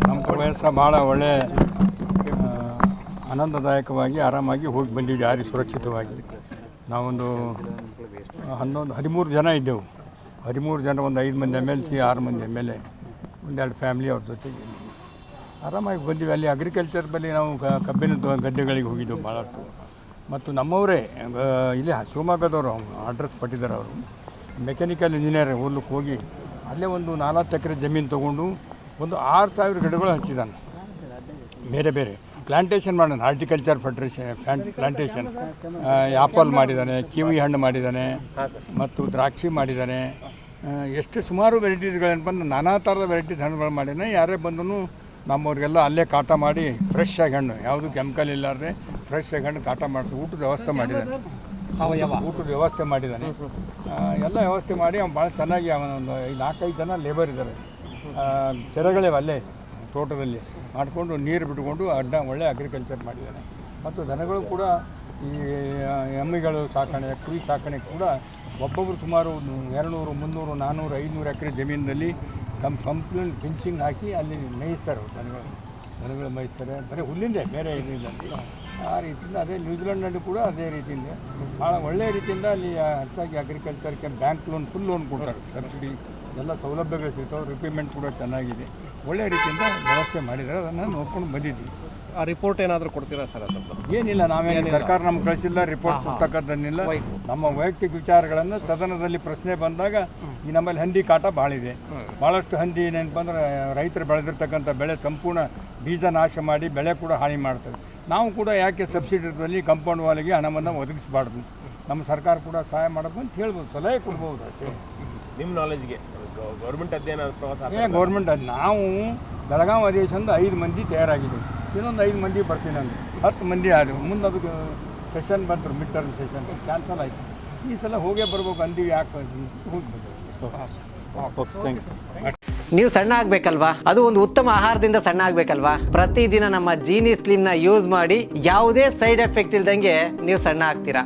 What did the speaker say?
ನಮ್ಮ ಪ್ರವಾಸ ಭಾಳ ಒಳ್ಳೆ ಆನಂದದಾಯಕವಾಗಿ ಆರಾಮಾಗಿ ಹೋಗಿ ಬಂದಿವಿ ಯಾರಿ ಸುರಕ್ಷಿತವಾಗಿ. ನಾವೊಂದು 13 ಜನ ಇದ್ದೆವು. 13 ಜನ, ಒಂದು 5 ಮಂದಿ MLC, 6 ಮಂದಿ MLA, ಒಂದೆರಡು ಫ್ಯಾಮಿಲಿ ಅವ್ರ ಜೊತೆಗೆ ಆರಾಮಾಗಿ ಬಂದಿವಿ. ಅಲ್ಲಿ ಅಗ್ರಿಕಲ್ಚರ್ ಬಳಿ ನಾವು ಕಬ್ಬಿನ ಗದ್ದೆಗಳಿಗೆ ಹೋಗಿದ್ದೆವು ಭಾಳಷ್ಟು. ಮತ್ತು ನಮ್ಮವರೇ ಇಲ್ಲಿ ಶಿವಮೊಗ್ಗದವರು ಅಡ್ರೆಸ್ ಕೊಟ್ಟಿದ್ದಾರೆ. ಅವರು ಮೆಕ್ಯಾನಿಕಲ್ ಇಂಜಿನಿಯರ್ ಓದ್ಲಿಕ್ಕೆ ಹೋಗಿ ಅಲ್ಲೇ ಒಂದು 40 ಎಕರೆ ಜಮೀನು ತೊಗೊಂಡು ಒಂದು 6,000 ಗಿಡಗಳು ಹಚ್ಚಿದ್ದಾನೆ. ಬೇರೆ ಬೇರೆ ಪ್ಲಾಂಟೇಷನ್ ಮಾಡೋಣ. ಹಾರ್ಟಿಕಲ್ಚರ್ ಪ್ಲಾಂಟೇಷನ್ ಆ್ಯಪಲ್ ಮಾಡಿದ್ದಾನೆ, ಕಿವಿ ಹಣ್ಣು ಮಾಡಿದ್ದಾನೆ, ಮತ್ತು ದ್ರಾಕ್ಷಿ ಮಾಡಿದ್ದಾನೆ. ಎಷ್ಟು ಸುಮಾರು ವೆರೈಟೀಸ್ಗಳೇನು ಬಂದು ನಾನಾ ಥರದ ವೆರೈಟೀಸ್ ಹಣ್ಣುಗಳು ಮಾಡಿದ್ದಾನೆ. ಯಾರೇ ಬಂದೂ ನಮ್ಮವ್ರಿಗೆಲ್ಲ ಅಲ್ಲೇ ಕಾಟ ಮಾಡಿ ಫ್ರೆಶ್ ಆಗಿ ಹಣ್ಣು, ಯಾವುದು ಕೆಮಿಕಲ್ ಇಲ್ಲಾರ್ದೆ ಫ್ರೆಶ್ ಆಗಿ ಹಣ್ಣು ಕಾಟ ಮಾಡ್ತೀವಿ. ಊಟದ ವ್ಯವಸ್ಥೆ ಮಾಡಿದ್ದಾನೆ, ಸಾವಯವ ಊಟದ ವ್ಯವಸ್ಥೆ ಮಾಡಿದ್ದಾನೆ. ಎಲ್ಲ ವ್ಯವಸ್ಥೆ ಮಾಡಿ ಅವ್ನು ಭಾಳ ಚೆನ್ನಾಗಿ ಅವನೊಂದು 4-5 ಜನ ಲೇಬರ್ ಇದ್ದಾರೆ. ಕೆರೆಗಳಿವೆ ಅಲ್ಲೇ ತೋಟದಲ್ಲಿ ಮಾಡಿಕೊಂಡು ನೀರು ಬಿಟ್ಕೊಂಡು ಒಳ್ಳೆ ಅಗ್ರಿಕಲ್ಚರ್ ಮಾಡಿದ್ದಾನೆ. ಮತ್ತು ದನಗಳು ಕೂಡ ಈ ಎಮ್ಮೆಗಳು ಸಾಕಣೆ, ಕುರಿ ಸಾಕಣೆ ಕೂಡ ಒಬ್ಬೊಬ್ಬರು ಸುಮಾರು 200, 300, 400, 500 ಎಕರೆ ಜಮೀನಿನಲ್ಲಿ ಕಂಪ್ಲೀಟ್ ಫಿನ್ಸಿಂಗ್ ಹಾಕಿ ಅಲ್ಲಿ ಮೇಯಿಸ್ತಾರೆ. ದನಗಳು ಮೇಯಿಸ್ತಾರೆ. ಬರೀ ಹುಲ್ಲಿಂದೆ, ಬೇರೆ ಇದರಿಂದ ಆ ರೀತಿಯಿಂದ. ಅದೇ ನ್ಯೂಜಿಲೆಂಡ್ನಲ್ಲಿ ಕೂಡ ಅದೇ ರೀತಿಯಿಂದ ಭಾಳ ಒಳ್ಳೆಯ ರೀತಿಯಿಂದ ಅಲ್ಲಿ ಹೆಚ್ಚಾಗಿ ಅಗ್ರಿಕಲ್ಚರ್ಗೆ ಬ್ಯಾಂಕ್ ಲೋನ್, ಫುಲ್ ಲೋನ್ ಕೊಡ್ತಾರೆ. ಸಬ್ಸಿಡಿ ಎಲ್ಲ ಸೌಲಭ್ಯಗಳು ಸಿಗ್ತಾವೆ. ರಿಪೇಮೆಂಟ್ ಕೂಡ ಚೆನ್ನಾಗಿದೆ. ಒಳ್ಳೆಯ ರೀತಿಯಿಂದ ವ್ಯವಸ್ಥೆ ಮಾಡಿದ್ದಾರೆ. ಅದನ್ನು ನೋಡ್ಕೊಂಡು ಬಂದಿದ್ವಿ. ಆ ರಿಪೋರ್ಟ್ ಏನಾದರೂ ಕೊಡ್ತೀರಾ ಸರ್? ಅದನ್ನು ಏನಿಲ್ಲ, ನಾವೇನು ಸರ್ಕಾರ ನಮ್ಗೆ ಕಳಿಸಿಲ್ಲ, ರಿಪೋರ್ಟ್ ಕೊಡ್ತಕ್ಕಂಥದ್ದಿಲ್ಲ. ನಮ್ಮ ವೈಯಕ್ತಿಕ ವಿಚಾರಗಳನ್ನು ಸದನದಲ್ಲಿ ಪ್ರಶ್ನೆ ಬಂದಾಗ ಈ ನಮ್ಮಲ್ಲಿ ಹಂದಿ ಕಾಟ ಭಾಳ ಇದೆ. ಭಾಳಷ್ಟು ಹಂದಿ ಏನಪ್ಪ ಅಂದ್ರೆ ರೈತರು ಬೆಳೆದಿರ್ತಕ್ಕಂಥ ಬೆಳೆ ಸಂಪೂರ್ಣ ಬೀಜ ನಾಶ ಮಾಡಿ ಬೆಳೆ ಕೂಡ ಹಾನಿ ಮಾಡ್ತದೆ. ನಾವು ಕೂಡ ಯಾಕೆ ಸಬ್ಸಿಡಿಯಲ್ಲಿ ಕಾಂಪೌಂಡ್ ವಾಲಿಗೆ ಹಣವನ್ನು ಒದಗಿಸಬಾರ್ದು, ನಮ್ಮ ಸರ್ಕಾರ ಕೂಡ ಸಹಾಯ ಮಾಡಬೇಕು ಅಂತ ಹೇಳ್ಬೋದು, ಸಲಹೆ ಕೊಡ್ಬೋದು ಅಷ್ಟೇ. ನಿಮ್ಮ ನಾಲೆಜ್ಗೆ ಗೌರ್ಮೆಂಟ್ ಅಧ್ಯಯನ ಪ್ರವಾಸ ಗೌರ್ಮೆಂಟ್ ನಾವು ಬೆಳಗಾವಿ ಅಧಿವೇಶನದ 5 ಮಂದಿ ತಯಾರಾಗಿದ್ದೀವಿ. ಇನ್ನೊಂದು 5 ಮಂದಿ ಬರ್ತೀನಿ ಅಂದ್ರೆ 10 ಮಂದಿ ಆದವು. ಮುಂದೆ ಅದಕ್ಕೆ ಸೆಷನ್ ಬಂದರು, ಮಿಡ್ ಟರ್ಮ್ ಸೆಷನ್ ಕ್ಯಾನ್ಸಲ್ ಆಯಿತು. ಈ ಸಲ ಹೋಗೇ ಬರ್ಬೇಕು ಅಂದೀವಿ. ಯಾಕೆ ನೀವು ಸಣ್ಣ ಆಗ್ಬೇಕಲ್ವಾ? ಅದು ಒಂದು ಉತ್ತಮ ಆಹಾರದಿಂದ ಸಣ್ಣ ಆಗ್ಬೇಕಲ್ವಾ? ಪ್ರತಿದಿನ ನಮ್ಮ ಜೀನಿ ಸ್ಲಿಮ್ನ ಯೂಸ್ ಮಾಡಿ ಯಾವುದೇ ಸೈಡ್ ಎಫೆಕ್ಟ್ ಇಲ್ದಂಗೆ ನೀವು ಸಣ್ಣ ಆಗ್ತೀರಾ.